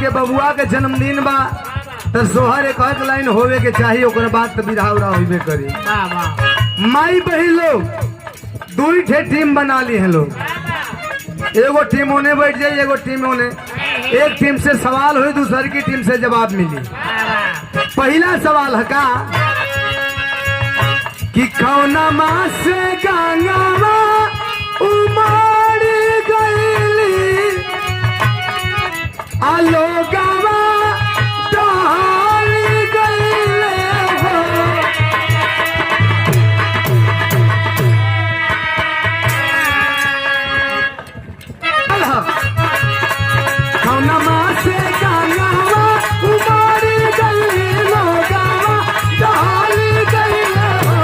के बबुआ के जन्मदिन बा तो सोहर एक लाइन होवे के चाहिए, ओकर बाद तो विधा उड़ा होबे करी। माई बहन लोग दुई ठे टीम बना ली है लोग, एगो टीम होने बैठ जाए, एगो टीम होने। एक टीम से सवाल हुई, दूसरी की टीम से जवाब मिली। पहला सवाल है का कि कौना माँ से गंगावा उमड़ गईली आलो गावा टहल गईले हो। कौना माँ से गंगावा उमड़ गईली लो गावा टहल गईले हो।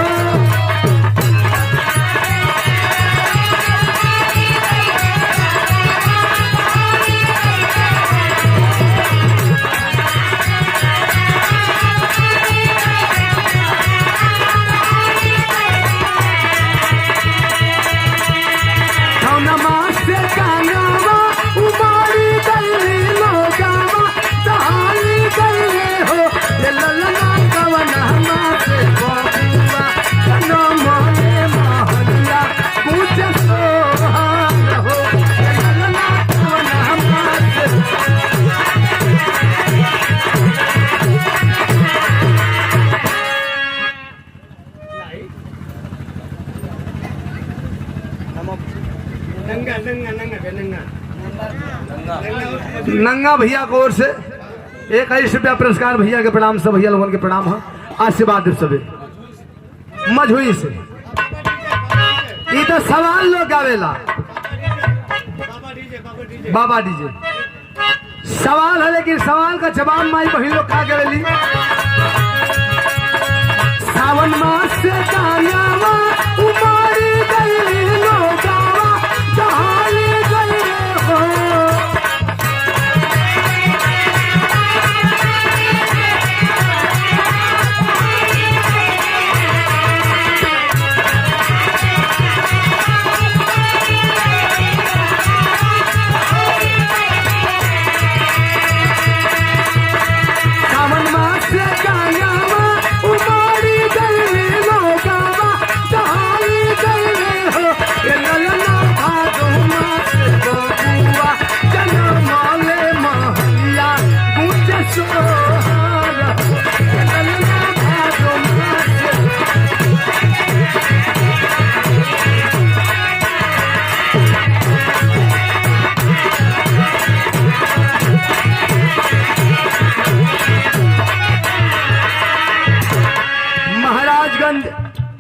नंगा भैया की ओर से 21 रुपया पुरस्कार भैया के प्रणाम, सब भैया लोगों के प्रणाम है, आशीर्वाद दे सबे मजहुई से। ये तो सवाल लोग गावेला बाबा डीजे सवाल है, लेकिन सवाल का जवाब माई बहन लोग का करेली। सावन मास से गायावा उमड़ गईली लोगावा टहल गईले हो।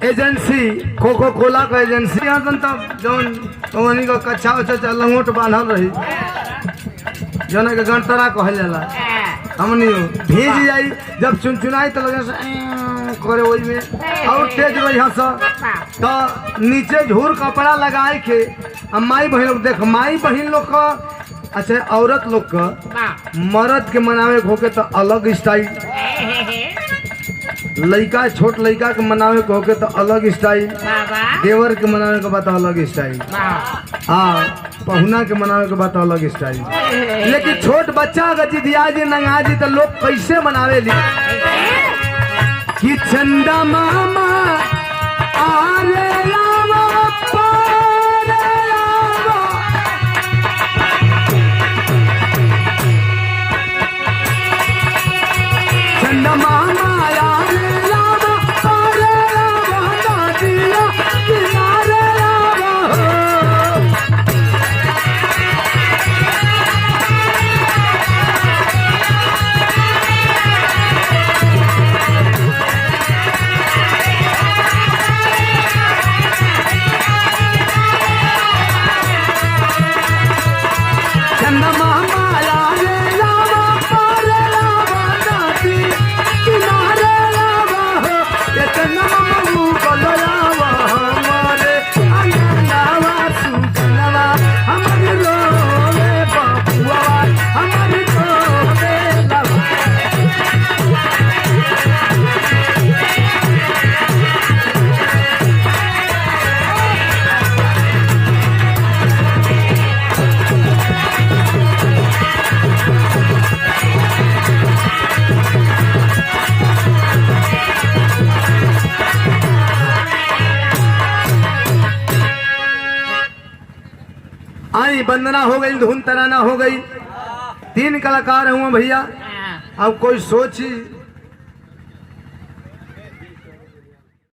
एजेंसी कोको कोला का एजेंसी यहाँ तब जौन वही का कच्चा उच्चा लंगोट बांधल रही जौन के गणतरा कहल जाला। हमनी भीज जाई जब चुनचुनाई तो लगे करे वही में और तेज रही हंस तो नीचे झूर कपड़ा लगाए के। माई बहन लोग देख, माई बहन लोग का अच्छा औरत लोग का मर्द के मनावे होके तो अलग स्टाइल, लड़का छोट लड़का के मनावे को होके तो अलग स्टाइल, देवर के मनावे के बात अलग स्टाइल, हाँ पहुना के मनावे के बात अलग स्टाइल। लेकिन छोट बच्चा अगर जिदिया जी नंगा जी तो लोग कैसे मनावे ली कि चंदा मामा आरे लावा पारे लावा। चंदा मामा वंदना हो गई, धुन तराना हो गई, 3 कलाकार हुआ भैया। अब कोई सोची